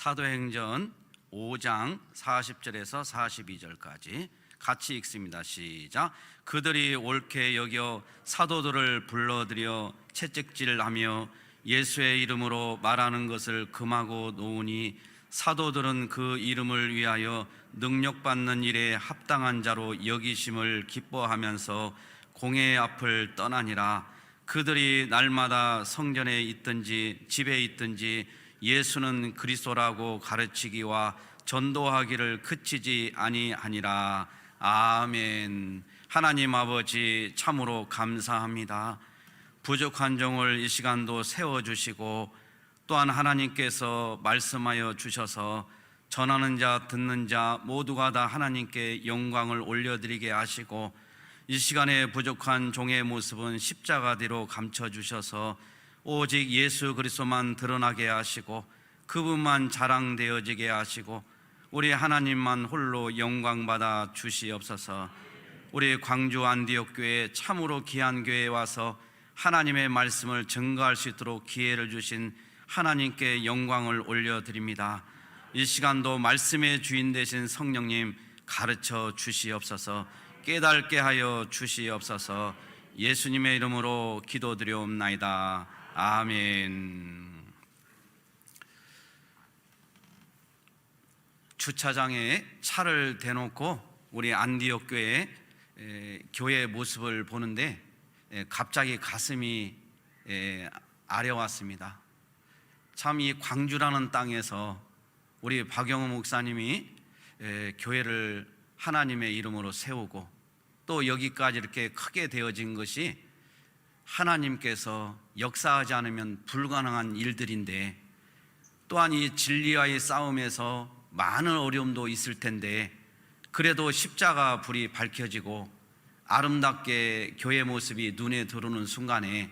사도행전 5장 40절에서 42절까지 같이 읽습니다. 시작. 그들이 옳게 여겨 사도들을 불러들여 채찍질하며 예수의 이름으로 말하는 것을 금하고 놓으니 사도들은 그 이름을 위하여 능력받는 일에 합당한 자로 여기심을 기뻐하면서 공회 앞을 떠나니라. 그들이 날마다 성전에 있든지 집에 있든지 예수는 그리스도라고 가르치기와 전도하기를 그치지 아니하니라. 아멘. 하나님 아버지, 참으로 감사합니다. 부족한 종을 이 시간도 세워주시고 또한 하나님께서 말씀하여 주셔서 전하는 자 듣는 자 모두가 다 하나님께 영광을 올려드리게 하시고, 이 시간에 부족한 종의 모습은 십자가 뒤로 감춰주셔서 오직 예수 그리스도만 드러나게 하시고 그분만 자랑되어지게 하시고 우리 하나님만 홀로 영광받아 주시옵소서. 우리 광주 안디옥 교회 참으로 귀한 교회에 와서 하나님의 말씀을 증거할 수 있도록 기회를 주신 하나님께 영광을 올려드립니다. 이 시간도 말씀의 주인 되신 성령님 가르쳐 주시옵소서. 깨닫게 하여 주시옵소서. 예수님의 이름으로 기도드려옵나이다. 아멘. 주차장에 차를 대놓고 우리 안디옥 교회 모습을 보는데 갑자기 가슴이 아려왔습니다. 참 이 광주라는 땅에서 우리 박영호 목사님이 교회를 하나님의 이름으로 세우고 또 여기까지 이렇게 크게 되어진 것이 하나님께서 역사하지 않으면 불가능한 일들인데, 또한 이 진리와의 싸움에서 많은 어려움도 있을 텐데 그래도 십자가 불이 밝혀지고 아름답게 교회 모습이 눈에 들어오는 순간에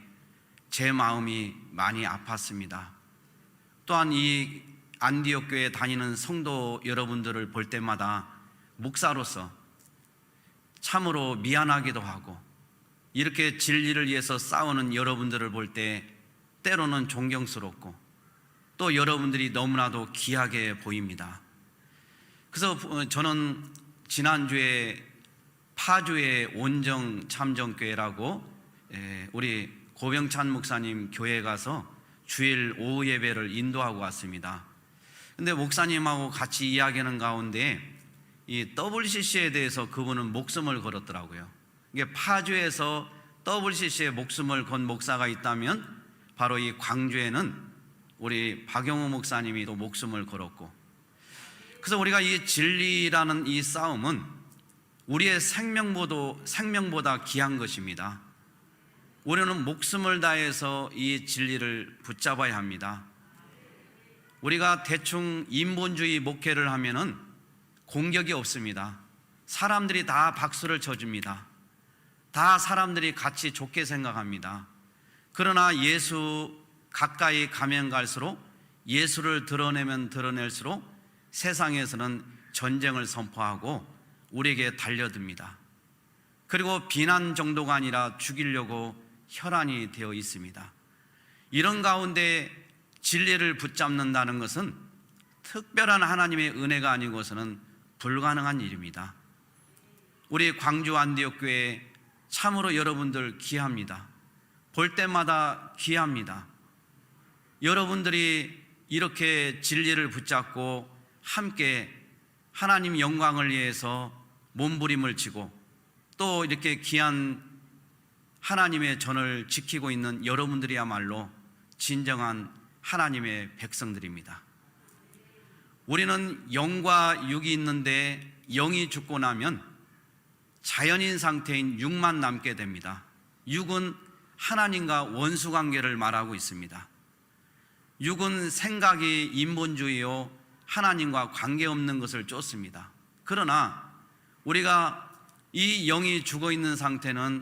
제 마음이 많이 아팠습니다. 또한 이 안디옥 교회 다니는 성도 여러분들을 볼 때마다 목사로서 참으로 미안하기도 하고, 이렇게 진리를 위해서 싸우는 여러분들을 볼 때 때로는 존경스럽고 또 여러분들이 너무나도 귀하게 보입니다. 그래서 저는 지난주에 파주의 온정 참정교회라고 우리 고병찬 목사님 교회에 가서 주일 오후 예배를 인도하고 왔습니다. 근데 목사님하고 같이 이야기하는 가운데 이 WCC에 대해서 그분은 목숨을 걸었더라고요. 이게 파주에서 WCC에 목숨을 건 목사가 있다면 바로 이 광주에는 우리 박영호 목사님이 또 목숨을 걸었고, 그래서 우리가 이 진리라는 이 싸움은 우리의 생명보다 귀한 것입니다. 우리는 목숨을 다해서 이 진리를 붙잡아야 합니다. 우리가 대충 인본주의 목회를 하면은 공격이 없습니다. 사람들이 다 박수를 쳐줍니다. 다 사람들이 같이 좋게 생각합니다. 그러나 예수 가까이 가면 갈수록, 예수를 드러내면 드러낼수록 세상에서는 전쟁을 선포하고 우리에게 달려듭니다. 그리고 비난 정도가 아니라 죽이려고 혈안이 되어 있습니다. 이런 가운데 진리를 붙잡는다는 것은 특별한 하나님의 은혜가 아니고서는 불가능한 일입니다. 우리 광주 안디옥 교회 참으로 여러분들 귀합니다. 볼 때마다 귀합니다. 여러분들이 이렇게 진리를 붙잡고 함께 하나님 영광을 위해서 몸부림을 치고 또 이렇게 귀한 하나님의 전을 지키고 있는 여러분들이야말로 진정한 하나님의 백성들입니다. 우리는 영과 육이 있는데 영이 죽고 나면 자연인 상태인 육만 남게 됩니다. 육은 하나님과 원수 관계를 말하고 있습니다. 육은 생각이 인본주의요 하나님과 관계없는 것을 쫓습니다. 그러나 우리가 이 영이 죽어 있는 상태는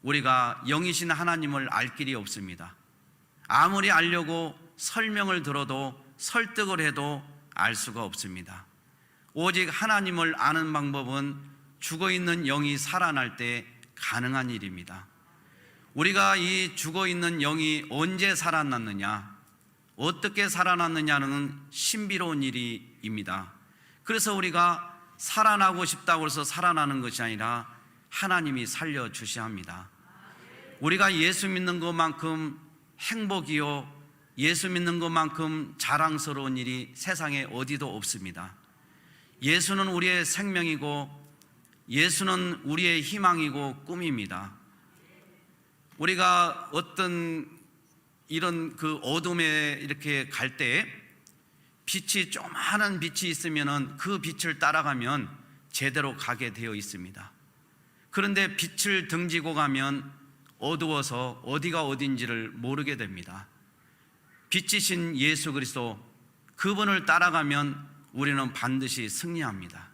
우리가 영이신 하나님을 알 길이 없습니다. 아무리 알려고 설명을 들어도 설득을 해도 알 수가 없습니다. 오직 하나님을 아는 방법은 죽어있는 영이 살아날 때 가능한 일입니다. 우리가 이 죽어있는 영이 언제 살아났느냐, 어떻게 살아났느냐는 신비로운 일입니다. 그래서 우리가 살아나고 싶다고 해서 살아나는 것이 아니라 하나님이 살려주셔야 합니다. 우리가 예수 믿는 것만큼 행복이요, 예수 믿는 것만큼 자랑스러운 일이 세상에 어디도 없습니다. 예수는 우리의 생명이고 예수는 우리의 희망이고 꿈입니다. 우리가 어떤 이런 그 어둠에 이렇게 갈 때 빛이 조그마한 빛이 있으면은 그 빛을 따라가면 제대로 가게 되어 있습니다. 그런데 빛을 등지고 가면 어두워서 어디가 어딘지를 모르게 됩니다. 빛이신 예수 그리스도, 그분을 따라가면 우리는 반드시 승리합니다.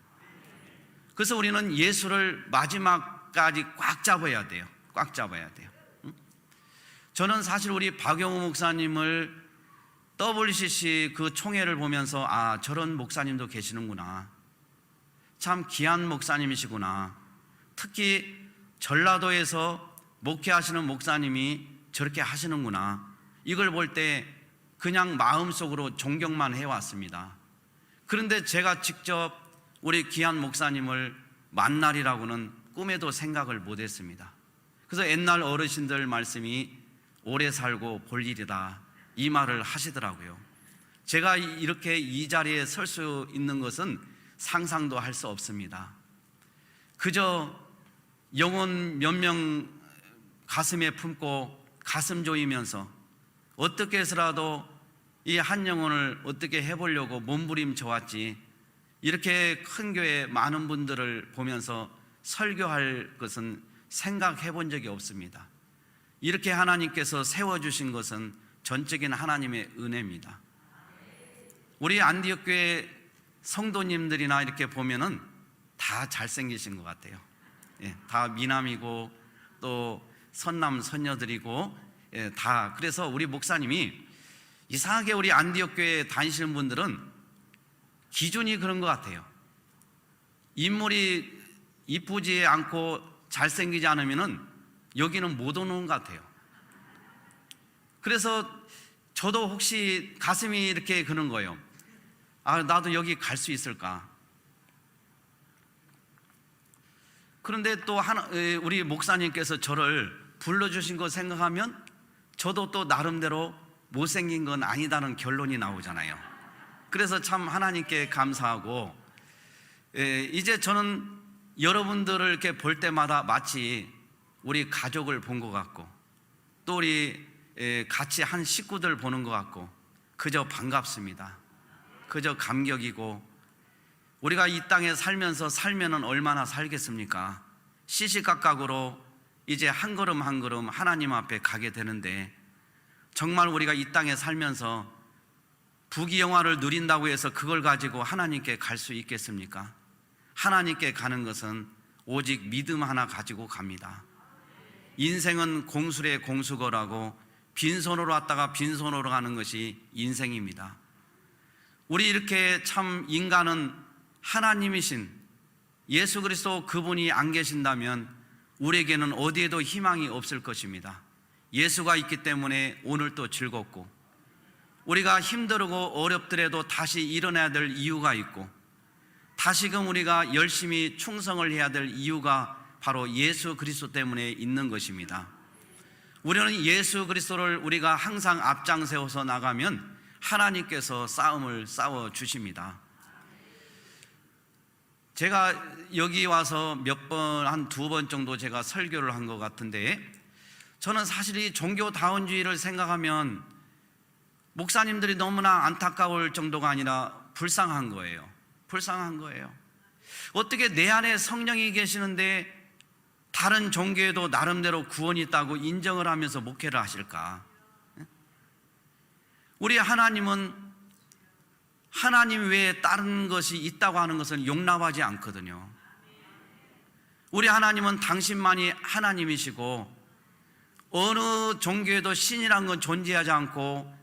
그래서 우리는 예수를 마지막까지 꽉 잡아야 돼요. 꽉 잡아야 돼요. 저는 사실 우리 박영우 목사님을 WCC 그 총회를 보면서 저런 목사님도 계시는구나, 참 귀한 목사님이시구나, 특히 전라도에서 목회하시는 목사님이 저렇게 하시는구나, 이걸 볼 때 그냥 마음속으로 존경만 해왔습니다. 그런데 제가 직접 우리 귀한 목사님을 만날이라고는 꿈에도 생각을 못했습니다. 그래서 옛날 어르신들 말씀이 오래 살고 볼 일이다, 이 말을 하시더라고요. 제가 이렇게 이 자리에 설 수 있는 것은 상상도 할 수 없습니다. 그저 영혼 몇 명 가슴에 품고 가슴 조이면서 어떻게 해서라도 이 한 영혼을 어떻게 해보려고 몸부림쳐 왔지, 이렇게 큰 교회 많은 분들을 보면서 설교할 것은 생각해 본 적이 없습니다. 이렇게 하나님께서 세워주신 것은 전적인 하나님의 은혜입니다. 우리 안디옥 교회 성도님들이나 이렇게 보면은 다 잘생기신 것 같아요. 다 미남이고 또 선남 선녀들이고, 다. 그래서 우리 목사님이 이상하게 우리 안디옥 교회에 다니시는 분들은 기준이 그런 것 같아요. 인물이 이쁘지 않고 잘생기지 않으면은 여기는 못 오는 것 같아요. 그래서 저도 혹시 가슴이 이렇게 그런 거예요. 나도 여기 갈 수 있을까? 그런데 또 우리 목사님께서 저를 불러주신 거 생각하면 저도 또 나름대로 못생긴 건 아니다는 결론이 나오잖아요. 그래서 참 하나님께 감사하고, 이제 저는 여러분들을 이렇게 볼 때마다 마치 우리 가족을 본 것 같고, 또 우리 같이 한 식구들 보는 것 같고, 그저 반갑습니다. 그저 감격이고, 우리가 이 땅에 살면은 얼마나 살겠습니까? 시시각각으로 이제 한 걸음 한 걸음 하나님 앞에 가게 되는데, 정말 우리가 이 땅에 살면서 부귀영화를 누린다고 해서 그걸 가지고 하나님께 갈 수 있겠습니까? 하나님께 가는 것은 오직 믿음 하나 가지고 갑니다. 인생은 공술의 공수거라고, 빈손으로 왔다가 빈손으로 가는 것이 인생입니다. 우리 이렇게 참 인간은 하나님이신 예수 그리스도 그분이 안 계신다면 우리에게는 어디에도 희망이 없을 것입니다. 예수가 있기 때문에 오늘도 즐겁고, 우리가 힘들고 어렵더라도 다시 일어나야 될 이유가 있고, 다시금 우리가 열심히 충성을 해야 될 이유가 바로 예수 그리스도 때문에 있는 것입니다. 우리는 예수 그리스도를 우리가 항상 앞장세워서 나가면 하나님께서 싸움을 싸워 주십니다. 제가 여기 와서 몇 번, 한 2번 정도 제가 설교를 한 것 같은데, 저는 사실 이 종교다원주의를 생각하면 목사님들이 너무나 안타까울 정도가 아니라 불쌍한 거예요. 불쌍한 거예요. 어떻게 내 안에 성령이 계시는데 다른 종교에도 나름대로 구원이 있다고 인정을 하면서 목회를 하실까? 우리 하나님은 하나님 외에 다른 것이 있다고 하는 것은 용납하지 않거든요. 우리 하나님은 당신만이 하나님이시고, 어느 종교에도 신이란 건 존재하지 않고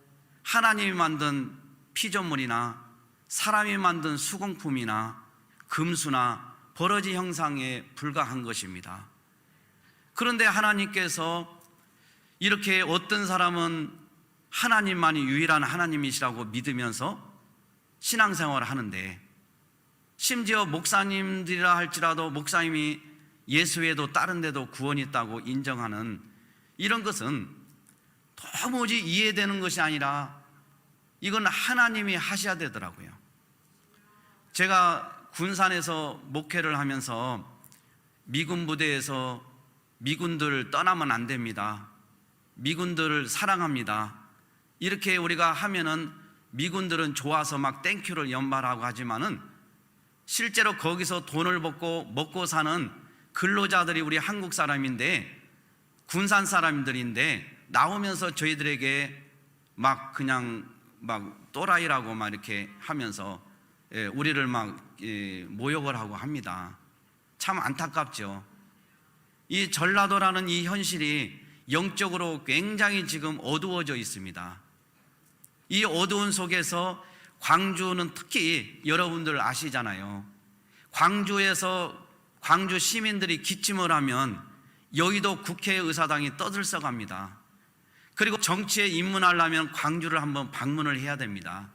하나님이 만든 피조물이나 사람이 만든 수공품이나 금수나 버러지 형상에 불과한 것입니다. 그런데 하나님께서 이렇게 어떤 사람은 하나님만이 유일한 하나님이시라고 믿으면서 신앙생활을 하는데, 심지어 목사님들이라 할지라도 목사님이 예수 외에도 다른 데도 구원이 있다고 인정하는 이런 것은 도무지 이해되는 것이 아니라 이건 하나님이 하셔야 되더라고요. 제가 군산에서 목회를 하면서 미군 부대에서 미군들 떠나면 안 됩니다, 미군들을 사랑합니다, 이렇게 우리가 하면은 미군들은 좋아서 막 땡큐를 연말하고 하지만은 실제로 거기서 돈을 벌고 먹고 사는 근로자들이 우리 한국 사람인데, 군산 사람들인데 나오면서 저희들에게 막 그냥 막 또라이라고 막 이렇게 하면서 우리를 막 모욕을 하고 합니다. 참 안타깝죠. 이 전라도라는 이 현실이 영적으로 굉장히 지금 어두워져 있습니다. 이 어두운 속에서 광주는 특히 여러분들 아시잖아요. 광주에서 광주 시민들이 기침을 하면 여의도 국회의사당이 떠들썩합니다. 그리고 정치에 입문하려면 광주를 한번 방문을 해야 됩니다.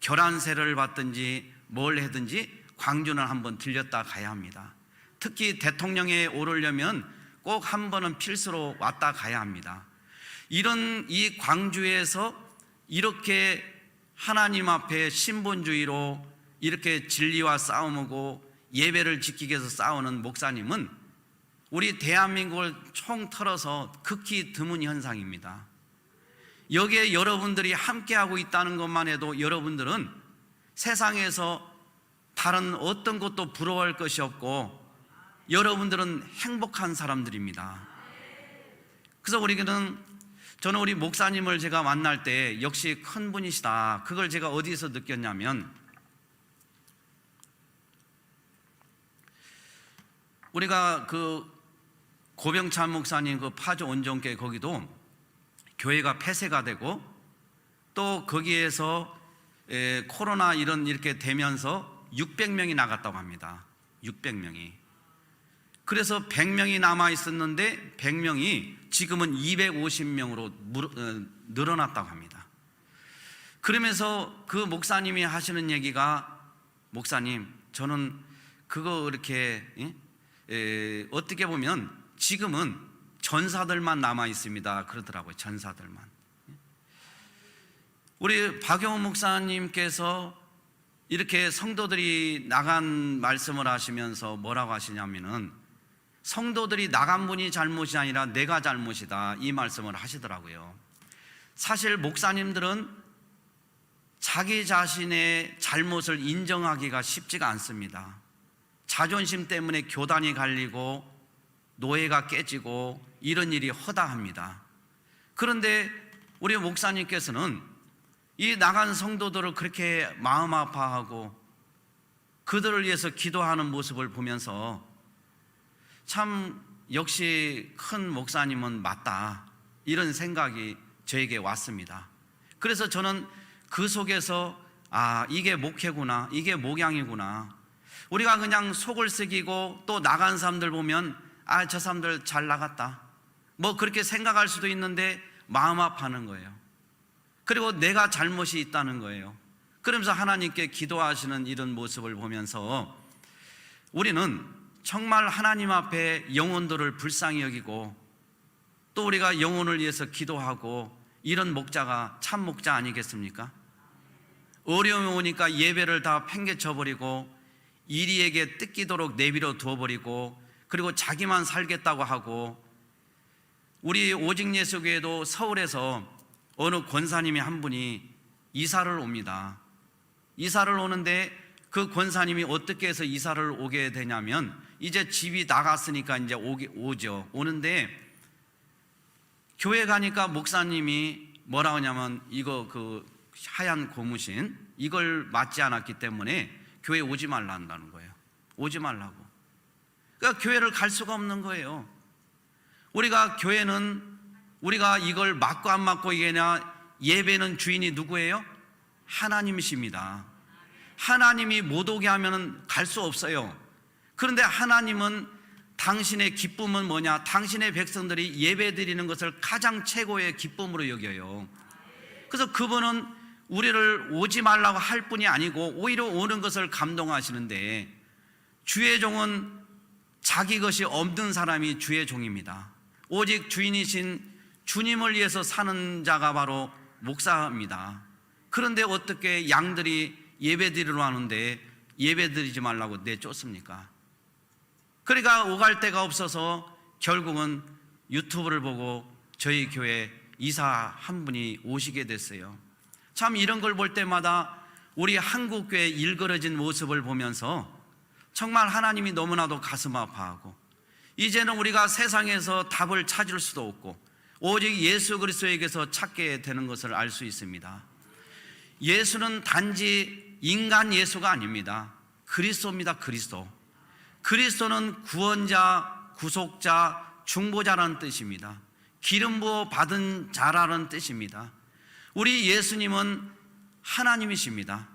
결란세를 받든지 뭘 하든지 광주는 한번 들렸다 가야 합니다. 특히 대통령에 오르려면 꼭 한 번은 필수로 왔다 가야 합니다. 이런 이 광주에서 이렇게 하나님 앞에 신본주의로 이렇게 진리와 싸움하고 예배를 지키기 위해서 싸우는 목사님은 우리 대한민국을 총털어서 극히 드문 현상입니다. 여기에 여러분들이 함께하고 있다는 것만 해도 여러분들은 세상에서 다른 어떤 것도 부러워할 것이 없고 여러분들은 행복한 사람들입니다. 그래서 저는 우리 목사님을 제가 만날 때 역시 큰 분이시다, 그걸 제가 어디서 느꼈냐면, 우리가 그 고병찬 목사님 그 파주 온종교 거기도 교회가 폐쇄가 되고 또 거기에서 코로나 이렇게 되면서 600명이 나갔다고 합니다. 600명이. 그래서 100명이 남아 있었는데 100명이 지금은 250명으로 늘어났다고 합니다. 그러면서 그 목사님이 하시는 얘기가, 목사님, 저는 그거 이렇게 어떻게 보면 지금은 전사들만 남아 있습니다, 그러더라고요. 전사들만. 우리 박영훈 목사님께서 이렇게 성도들이 나간 말씀을 하시면서 뭐라고 하시냐면은, 성도들이 나간 분이 잘못이 아니라 내가 잘못이다, 이 말씀을 하시더라고요. 사실 목사님들은 자기 자신의 잘못을 인정하기가 쉽지가 않습니다. 자존심 때문에 교단이 갈리고 노예가 깨지고 이런 일이 허다합니다. 그런데 우리 목사님께서는 이 나간 성도들을 그렇게 마음 아파하고 그들을 위해서 기도하는 모습을 보면서 참 역시 큰 목사님은 맞다, 이런 생각이 저에게 왔습니다. 그래서 저는 그 속에서 이게 목회구나, 이게 목양이구나. 우리가 그냥 속을 새기고 또 나간 사람들 보면 저 사람들 잘 나갔다, 뭐 그렇게 생각할 수도 있는데 마음 아파하는 거예요. 그리고 내가 잘못이 있다는 거예요. 그러면서 하나님께 기도하시는 이런 모습을 보면서 우리는 정말 하나님 앞에 영혼들을 불쌍히 여기고 또 우리가 영혼을 위해서 기도하고 이런 목자가 참 목자 아니겠습니까? 어려움이 오니까 예배를 다 팽개쳐버리고 이리에게 뜯기도록 내버려 두어버리고 그리고 자기만 살겠다고 하고, 우리 오직 예수교회도 서울에서 어느 권사님이 한 분이 이사를 옵니다. 이사를 오는데 그 권사님이 어떻게 해서 이사를 오게 되냐면, 이제 집이 나갔으니까 이제 오죠. 오는데 교회 가니까 목사님이 뭐라고 하냐면, 이거 그 하얀 고무신 이걸 맞지 않았기 때문에 교회 오지 말라 한다는 거예요. 오지 말라고. 그러니까 교회를 갈 수가 없는 거예요. 우리가 교회는 우리가 이걸 맞고 안 맞고 이게냐, 예배는 주인이 누구예요? 하나님이십니다. 하나님이 못 오게 하면 갈 수 없어요. 그런데 하나님은 당신의 기쁨은 뭐냐? 당신의 백성들이 예배 드리는 것을 가장 최고의 기쁨으로 여겨요. 그래서 그분은 우리를 오지 말라고 할 뿐이 아니고 오히려 오는 것을 감동하시는데, 주의 종은 자기 것이 없는 사람이 주의 종입니다. 오직 주인이신 주님을 위해서 사는 자가 바로 목사입니다. 그런데 어떻게 양들이 예배드리러 하는데 예배드리지 말라고 내쫓습니까? 그러니까 오갈 데가 없어서 결국은 유튜브를 보고 저희 교회 이사 한 분이 오시게 됐어요. 참 이런 걸 볼 때마다 우리 한국교회 일그러진 모습을 보면서 정말 하나님이 너무나도 가슴 아파하고, 이제는 우리가 세상에서 답을 찾을 수도 없고 오직 예수 그리스도에게서 찾게 되는 것을 알 수 있습니다. 예수는 단지 인간 예수가 아닙니다. 그리스도입니다. 그리스도는 구원자, 구속자, 중보자라는 뜻입니다. 기름 부어 받은 자라는 뜻입니다. 우리 예수님은 하나님이십니다.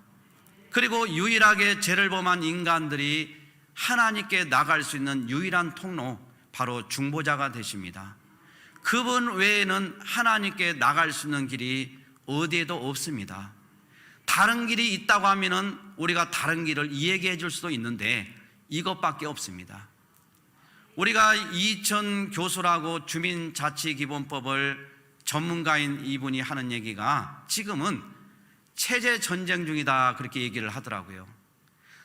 그리고 유일하게 죄를 범한 인간들이 하나님께 나갈 수 있는 유일한 통로, 바로 중보자가 되십니다. 그분 외에는 하나님께 나갈 수 있는 길이 어디에도 없습니다. 다른 길이 있다고 하면은 우리가 다른 길을 이야기해 줄 수도 있는데 이것밖에 없습니다. 우리가 이천 교수라고 주민자치기본법을 전문가인 이분이 하는 얘기가 지금은 체제 전쟁 중이다, 그렇게 얘기를 하더라고요.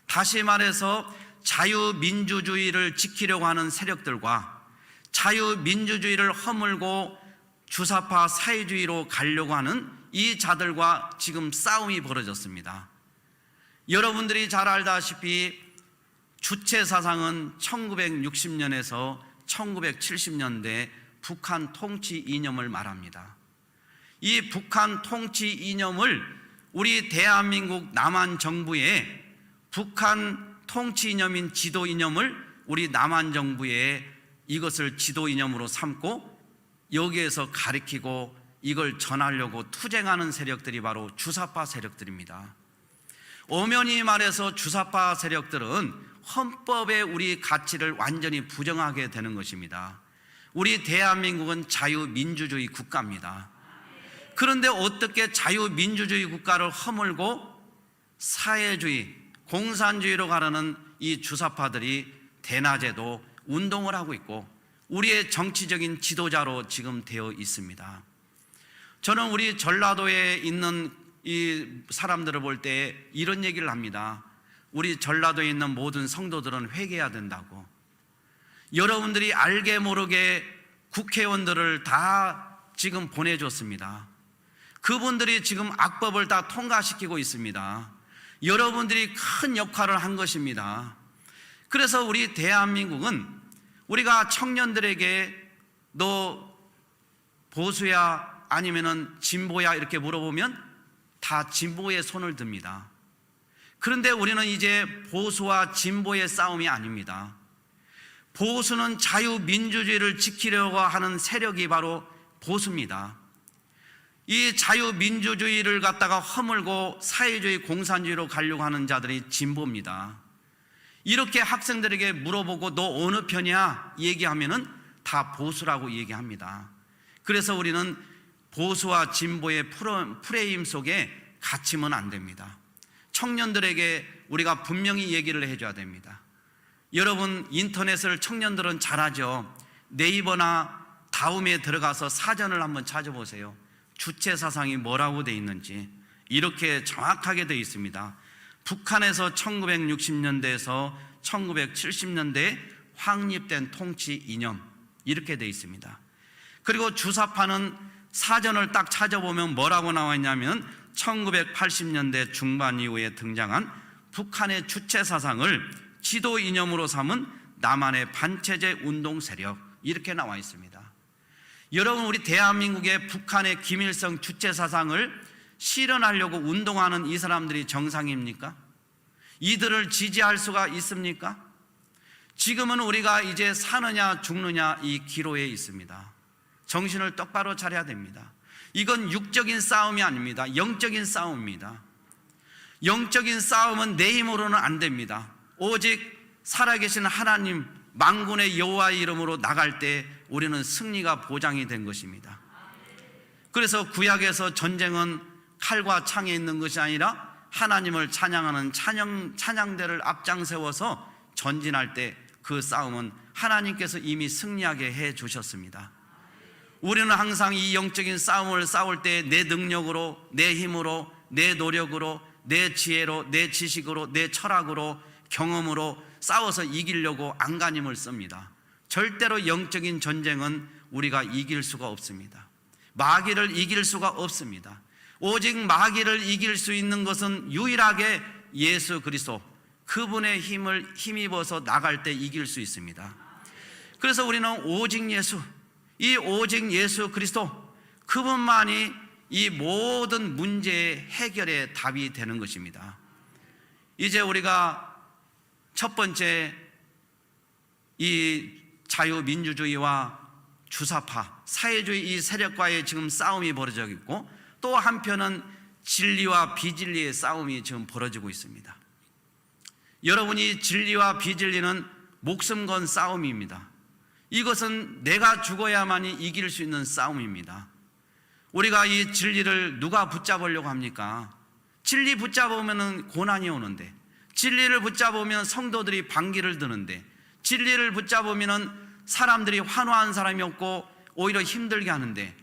다시 말해서 자유민주주의를 지키려고 하는 세력들과 자유민주주의를 허물고 주사파 사회주의로 가려고 하는 이 자들과 지금 싸움이 벌어졌습니다. 여러분들이 잘 알다시피 주체 사상은 1960년에서 1970년대 북한 통치 이념을 말합니다. 이 북한 통치 이념을 우리 대한민국 남한 정부의 북한 통치 이념인 지도 이념을 우리 남한 정부의 이것을 지도 이념으로 삼고 여기에서 가리키고 이걸 전하려고 투쟁하는 세력들이 바로 주사파 세력들입니다. 엄연히 말해서 주사파 세력들은 헌법의 우리 가치를 완전히 부정하게 되는 것입니다. 우리 대한민국은 자유민주주의 국가입니다. 그런데 어떻게 자유민주주의 국가를 허물고 사회주의, 공산주의로 가려는 이 주사파들이 대낮에도 운동을 하고 있고 우리의 정치적인 지도자로 지금 되어 있습니다. 저는 우리 전라도에 있는 이 사람들을 볼 때 이런 얘기를 합니다. 우리 전라도에 있는 모든 성도들은 회개해야 된다고. 여러분들이 알게 모르게 국회의원들을 다 지금 보내줬습니다. 그분들이 지금 악법을 다 통과시키고 있습니다. 여러분들이 큰 역할을 한 것입니다. 그래서 우리 대한민국은 우리가 청년들에게 너 보수야 아니면은 진보야 이렇게 물어보면 다 진보의 손을 듭니다. 그런데 우리는 이제 보수와 진보의 싸움이 아닙니다. 보수는 자유민주주의를 지키려고 하는 세력이 바로 보수입니다. 이 자유민주주의를 갖다가 허물고 사회주의 공산주의로 가려고 하는 자들이 진보입니다. 이렇게 학생들에게 물어보고 너 어느 편이야? 얘기하면은 다 보수라고 얘기합니다. 그래서 우리는 보수와 진보의 프레임 속에 갇히면 안 됩니다. 청년들에게 우리가 분명히 얘기를 해줘야 됩니다. 여러분 인터넷을 청년들은 잘하죠. 네이버나 다음에 들어가서 사전을 한번 찾아보세요. 주체 사상이 뭐라고 돼 있는지 이렇게 정확하게 돼 있습니다. 북한에서 1960년대에서 1970년대에 확립된 통치 이념 이렇게 돼 있습니다. 그리고 주사파는 사전을 딱 찾아보면 뭐라고 나와 있냐면 1980년대 중반 이후에 등장한 북한의 주체 사상을 지도 이념으로 삼은 남한의 반체제 운동 세력 이렇게 나와 있습니다. 여러분 우리 대한민국의 북한의 김일성 주체 사상을 실현하려고 운동하는 이 사람들이 정상입니까? 이들을 지지할 수가 있습니까? 지금은 우리가 이제 사느냐 죽느냐 이 기로에 있습니다. 정신을 똑바로 차려야 됩니다. 이건 육적인 싸움이 아닙니다. 영적인 싸움입니다. 영적인 싸움은 내 힘으로는 안 됩니다. 오직 살아계신 하나님 만군의 여호와의 이름으로 나갈 때 우리는 승리가 보장이 된 것입니다. 그래서 구약에서 전쟁은 칼과 창에 있는 것이 아니라 하나님을 찬양하는 찬양대를 앞장세워서 전진할 때 그 싸움은 하나님께서 이미 승리하게 해 주셨습니다. 우리는 항상 이 영적인 싸움을 싸울 때 내 능력으로, 내 힘으로, 내 노력으로, 내 지혜로, 내 지식으로, 내 철학으로, 경험으로 싸워서 이기려고 안간힘을 씁니다. 절대로 영적인 전쟁은 우리가 이길 수가 없습니다. 마귀를 이길 수가 없습니다. 오직 마귀를 이길 수 있는 것은 유일하게 예수 그리스도, 그분의 힘을 힘입어서 나갈 때 이길 수 있습니다. 그래서 우리는 오직 예수, 이 오직 예수 그리스도, 그분만이 이 모든 문제의 해결의 답이 되는 것입니다. 이제 우리가 첫 번째, 이 자유민주주의와 주사파, 사회주의 이 세력과의 지금 싸움이 벌어져 있고, 또 한편은 진리와 비진리의 싸움이 지금 벌어지고 있습니다. 여러분이 진리와 비진리는 목숨 건 싸움입니다. 이것은 내가 죽어야만이 이길 수 있는 싸움입니다. 우리가 이 진리를 누가 붙잡으려고 합니까? 진리 붙잡으면 고난이 오는데, 진리를 붙잡으면 성도들이 반기를 드는데, 진리를 붙잡으면 사람들이 환호한 사람이 없고 오히려 힘들게 하는데,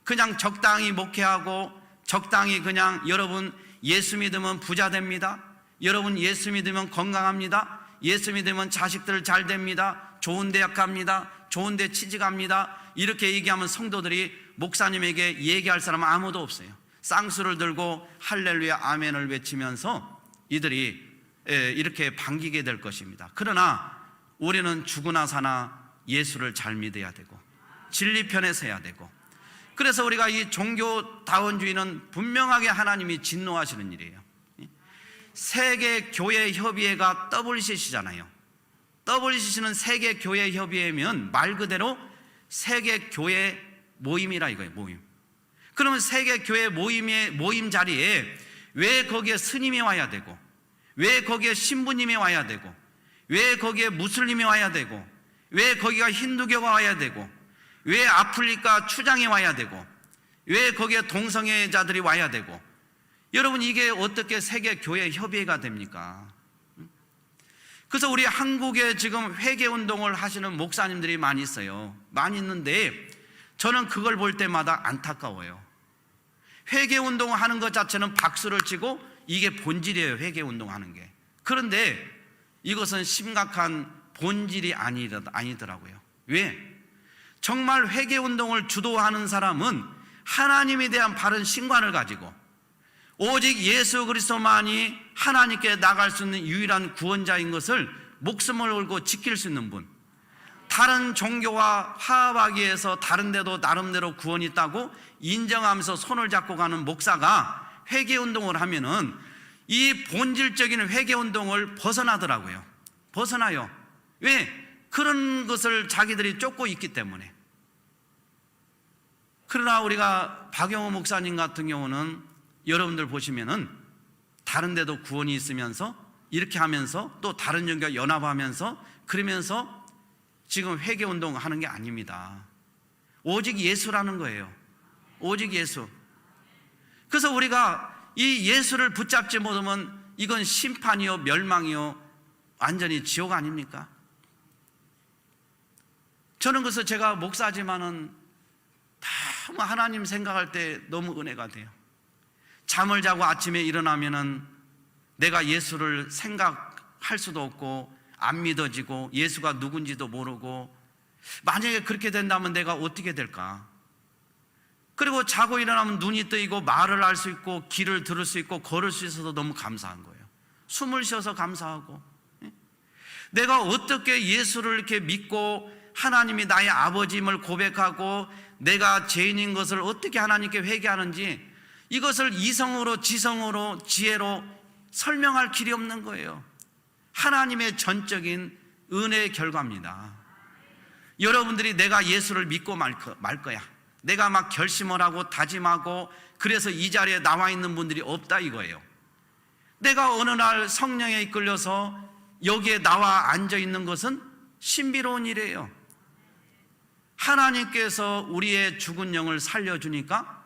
그냥 적당히 목회하고 적당히 그냥 여러분 예수 믿으면 부자 됩니다, 여러분 예수 믿으면 건강합니다, 예수 믿으면 자식들 잘 됩니다, 좋은 대학 갑니다, 좋은 데 취직합니다, 이렇게 얘기하면 성도들이 목사님에게 얘기할 사람은 아무도 없어요. 쌍수를 들고 할렐루야 아멘을 외치면서 이들이 이렇게 반기게 될 것입니다. 그러나 우리는 죽으나 사나 예수를 잘 믿어야 되고 진리 편에 서야 되고, 그래서 우리가 이 종교다원주의는 분명하게 하나님이 진노하시는 일이에요. 세계교회협의회가 WCC잖아요. WCC는 세계교회협의회면 말 그대로 세계교회 모임이라 이거예요. 모임. 그러면 세계교회 모임 자리에 왜 거기에 스님이 와야 되고, 왜 거기에 신부님이 와야 되고, 왜 거기에 무슬림이 와야 되고, 왜 거기가 힌두교가 와야 되고, 왜 아프리카 추장이 와야 되고, 왜 거기에 동성애자들이 와야 되고, 여러분 이게 어떻게 세계교회협의회가 됩니까? 그래서 우리 한국에 지금 회개운동을 하시는 목사님들이 많이 있어요. 많이 있는데 저는 그걸 볼 때마다 안타까워요. 회개운동을 하는 것 자체는 박수를 치고 이게 본질이에요, 회개운동하는 게. 그런데 이것은 심각한 본질이 아니더라고요. 왜? 정말 회개운동을 주도하는 사람은 하나님에 대한 바른 신관을 가지고 오직 예수 그리스도만이 하나님께 나갈 수 있는 유일한 구원자인 것을 목숨을 걸고 지킬 수 있는 분, 다른 종교와 화합하기 위해서 다른 데도 나름대로 구원이 있다고 인정하면서 손을 잡고 가는 목사가 회개운동을 하면은 이 본질적인 회개운동을 벗어나더라고요. 벗어나요. 왜? 그런 것을 자기들이 쫓고 있기 때문에. 그러나 우리가 박영호 목사님 같은 경우는 여러분들 보시면은 다른 데도 구원이 있으면서 이렇게 하면서 또 다른 종교와 연합하면서 그러면서 지금 회개운동 하는 게 아닙니다. 오직 예수라는 거예요. 오직 예수. 그래서 우리가 이 예수를 붙잡지 못하면 이건 심판이요 멸망이요 완전히 지옥 아닙니까? 저는 그래서 제가 목사지만은 너무 하나님 생각할 때 너무 은혜가 돼요. 잠을 자고 아침에 일어나면은 내가 예수를 생각할 수도 없고 안 믿어지고 예수가 누군지도 모르고, 만약에 그렇게 된다면 내가 어떻게 될까? 그리고 자고 일어나면 눈이 뜨이고 말을 할 수 있고 길을 들을 수 있고 걸을 수 있어서 너무 감사한 거예요. 숨을 쉬어서 감사하고, 내가 어떻게 예수를 이렇게 믿고 하나님이 나의 아버지임을 고백하고 내가 죄인인 것을 어떻게 하나님께 회개하는지, 이것을 이성으로 지성으로 지혜로 설명할 길이 없는 거예요. 하나님의 전적인 은혜의 결과입니다. 여러분들이 내가 예수를 믿고 말 거야, 내가 막 결심을 하고 다짐하고 그래서 이 자리에 나와 있는 분들이 없다 이거예요. 내가 어느 날 성령에 이끌려서 여기에 나와 앉아 있는 것은 신비로운 일이에요. 하나님께서 우리의 죽은 영을 살려주니까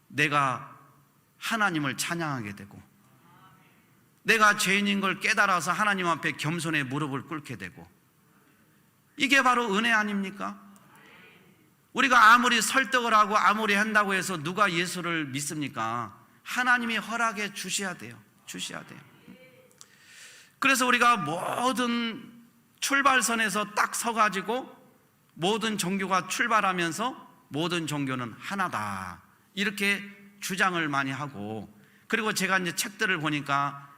내가 하나님을 찬양하게 되고, 내가 죄인인 걸 깨달아서 하나님 앞에 겸손의 무릎을 꿇게 되고, 이게 바로 은혜 아닙니까? 우리가 아무리 설득을 하고 아무리 한다고 해서 누가 예수를 믿습니까? 하나님이 허락해 주셔야 돼요. 그래서 우리가 모든 출발선에서 딱 서가지고 모든 종교가 출발하면서 모든 종교는 하나다, 이렇게 주장을 많이 하고, 그리고 제가 이제 책들을 보니까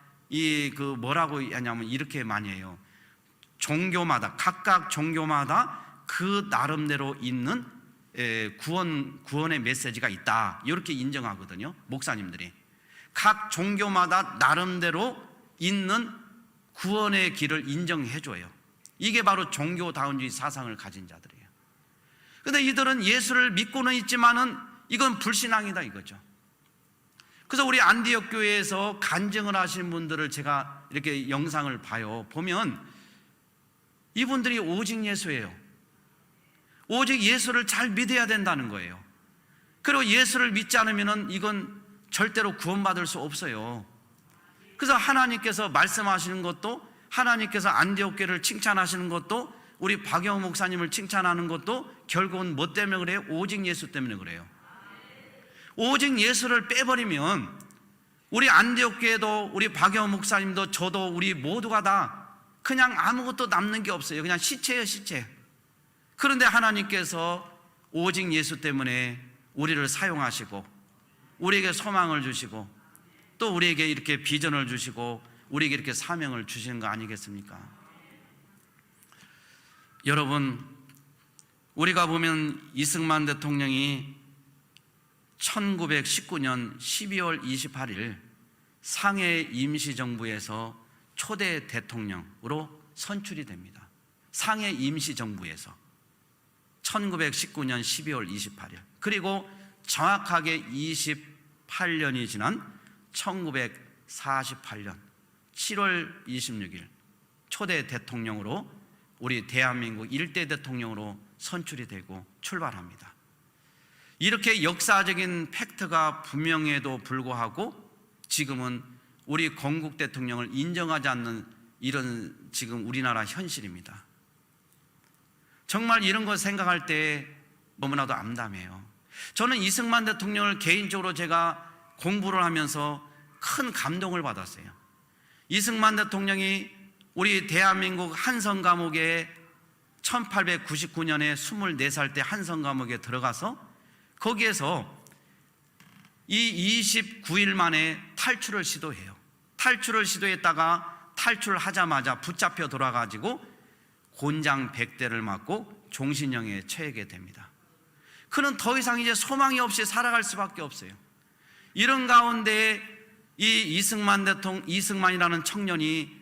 뭐라고 하냐면 이렇게 많이 해요. 종교마다, 각각 종교마다 그 나름대로 있는 구원의 메시지가 있다, 이렇게 인정하거든요. 목사님들이 각 종교마다 나름대로 있는 구원의 길을 인정해줘요. 이게 바로 종교다운주의 사상을 가진 자들이에요. 근데 이들은 예수를 믿고는 있지만은 이건 불신앙이다 이거죠. 그래서 우리 안디옥 교회에서 간증을 하신 분들을 제가 이렇게 영상을 보면 이분들이 오직 예수예요. 오직 예수를 잘 믿어야 된다는 거예요. 그리고 예수를 믿지 않으면 이건 절대로 구원받을 수 없어요. 그래서 하나님께서 말씀하시는 것도, 하나님께서 안디옥 교회를 칭찬하시는 것도, 우리 박영호 목사님을 칭찬하는 것도 결국은 뭐 때문에 그래요? 오직 예수 때문에 그래요. 오직 예수를 빼버리면 우리 안디옥 교회도, 우리 박영호 목사님도, 저도, 우리 모두가 다 그냥 아무것도 남는 게 없어요. 그냥 시체예요, 시체. 그런데 하나님께서 오직 예수 때문에 우리를 사용하시고, 우리에게 소망을 주시고, 또 우리에게 이렇게 비전을 주시고, 우리에게 이렇게 사명을 주시는 거 아니겠습니까? 여러분, 우리가 보면 이승만 대통령이 1919년 12월 28일 상해 임시정부에서 초대 대통령으로 선출이 됩니다. 상해 임시정부에서 1919년 12월 28일, 그리고 정확하게 28년이 지난 1948년 7월 26일 초대 대통령으로, 우리 대한민국 일대 대통령으로 선출이 되고 출발합니다. 이렇게 역사적인 팩트가 분명해도 불구하고 지금은 우리 건국 대통령을 인정하지 않는 이런 지금 우리나라 현실입니다. 정말 이런 거 생각할 때 너무나도 암담해요. 저는 이승만 대통령을 개인적으로 제가 공부를 하면서 큰 감동을 받았어요. 이승만 대통령이 우리 대한민국 한성 감옥에 1899년에 24살 때 한성 감옥에 들어가서 거기에서 이 29일 만에 탈출을 시도해요. 탈출을 시도했다가 탈출하자마자 붙잡혀 돌아가지고 곤장 100대를 맞고 종신형에 처하게 됩니다. 그는 더 이상 이제 소망이 없이 살아갈 수밖에 없어요. 이런 가운데 이 이승만이라는 청년이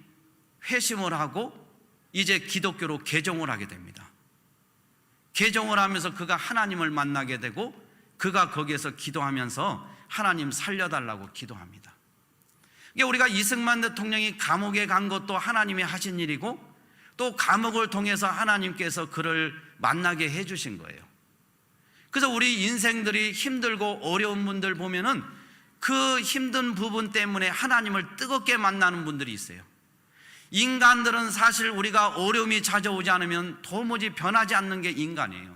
회심을 하고 이제 기독교로 개종을 하게 됩니다. 개종을 하면서 그가 하나님을 만나게 되고, 그가 거기에서 기도하면서 하나님 살려달라고 기도합니다. 이게 우리가 이승만 대통령이 감옥에 간 것도 하나님이 하신 일이고, 또 감옥을 통해서 하나님께서 그를 만나게 해주신 거예요. 그래서 우리 인생들이 힘들고 어려운 분들 보면은 그 힘든 부분 때문에 하나님을 뜨겁게 만나는 분들이 있어요. 인간들은 사실 우리가 어려움이 찾아오지 않으면 도무지 변하지 않는 게 인간이에요.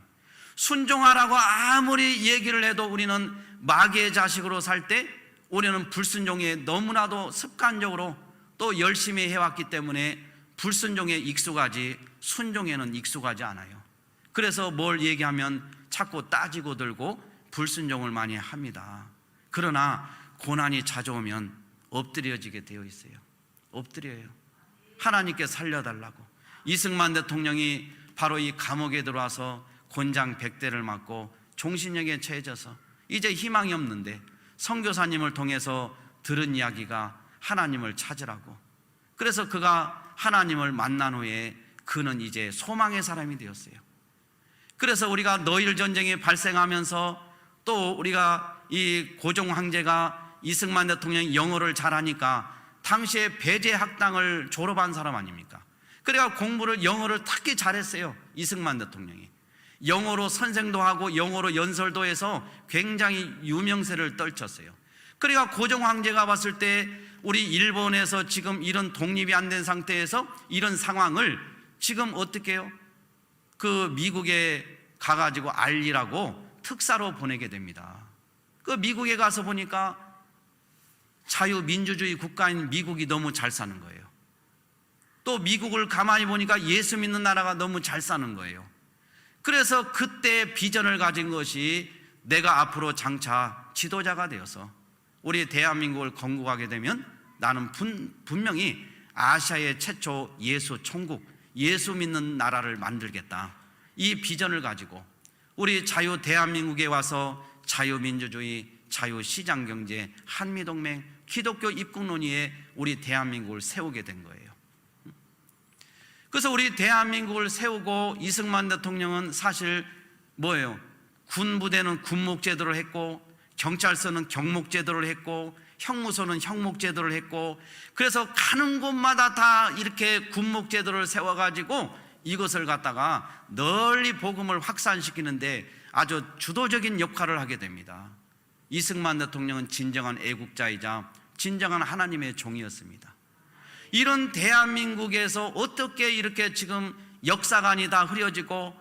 순종하라고 아무리 얘기를 해도 우리는 마귀의 자식으로 살 때 우리는 불순종에 너무나도 습관적으로 또 열심히 해왔기 때문에 불순종에 익숙하지 순종에는 익숙하지 않아요. 그래서 뭘 얘기하면 자꾸 따지고 들고 불순종을 많이 합니다. 그러나 고난이 찾아오면 엎드려지게 되어 있어요. 엎드려요. 하나님께 살려달라고. 이승만 대통령이 바로 이 감옥에 들어와서 곤장 100대를 맞고 종신형에 처해져서 이제 희망이 없는데 선교사님을 통해서 들은 이야기가 하나님을 찾으라고. 그래서 그가 하나님을 만난 후에 그는 이제 소망의 사람이 되었어요. 그래서 우리가 너일 전쟁이 발생하면서 또 우리가 이 고종 황제가 이승만 대통령이 영어를 잘하니까 당시에 배제학당을 졸업한 사람 아닙니까? 그래가 공부를 영어를 특히 잘했어요. 이승만 대통령이 영어로 선생도 하고 영어로 연설도 해서 굉장히 유명세를 떨쳤어요. 그러니까 고종 황제가 봤을 때 우리 일본에서 지금 이런 독립이 안 된 상태에서 이런 상황을 지금 어떻게 해요? 그 미국에 가가지고 알리라고 특사로 보내게 됩니다. 그 미국에 가서 보니까 자유민주주의 국가인 미국이 너무 잘 사는 거예요. 또 미국을 가만히 보니까 예수 믿는 나라가 너무 잘 사는 거예요. 그래서 그때 비전을 가진 것이 내가 앞으로 장차 지도자가 되어서 우리 대한민국을 건국하게 되면 나는 분명히 아시아의 최초 예수 천국, 예수 믿는 나라를 만들겠다. 이 비전을 가지고 우리 자유 대한민국에 와서 자유민주주의, 자유시장경제, 한미동맹, 기독교 입국논의에 우리 대한민국을 세우게 된 거예요. 그래서 우리 대한민국을 세우고 이승만 대통령은 사실 뭐예요? 군부대는 군목제도를 했고, 경찰서는 경목제도를 했고, 형무소는 형목제도를 했고, 그래서 가는 곳마다 다 이렇게 군목제도를 세워가지고 이것을 갖다가 널리 복음을 확산시키는데 아주 주도적인 역할을 하게 됩니다. 이승만 대통령은 진정한 애국자이자 진정한 하나님의 종이었습니다. 이런 대한민국에서 어떻게 이렇게 지금 역사관이 다 흐려지고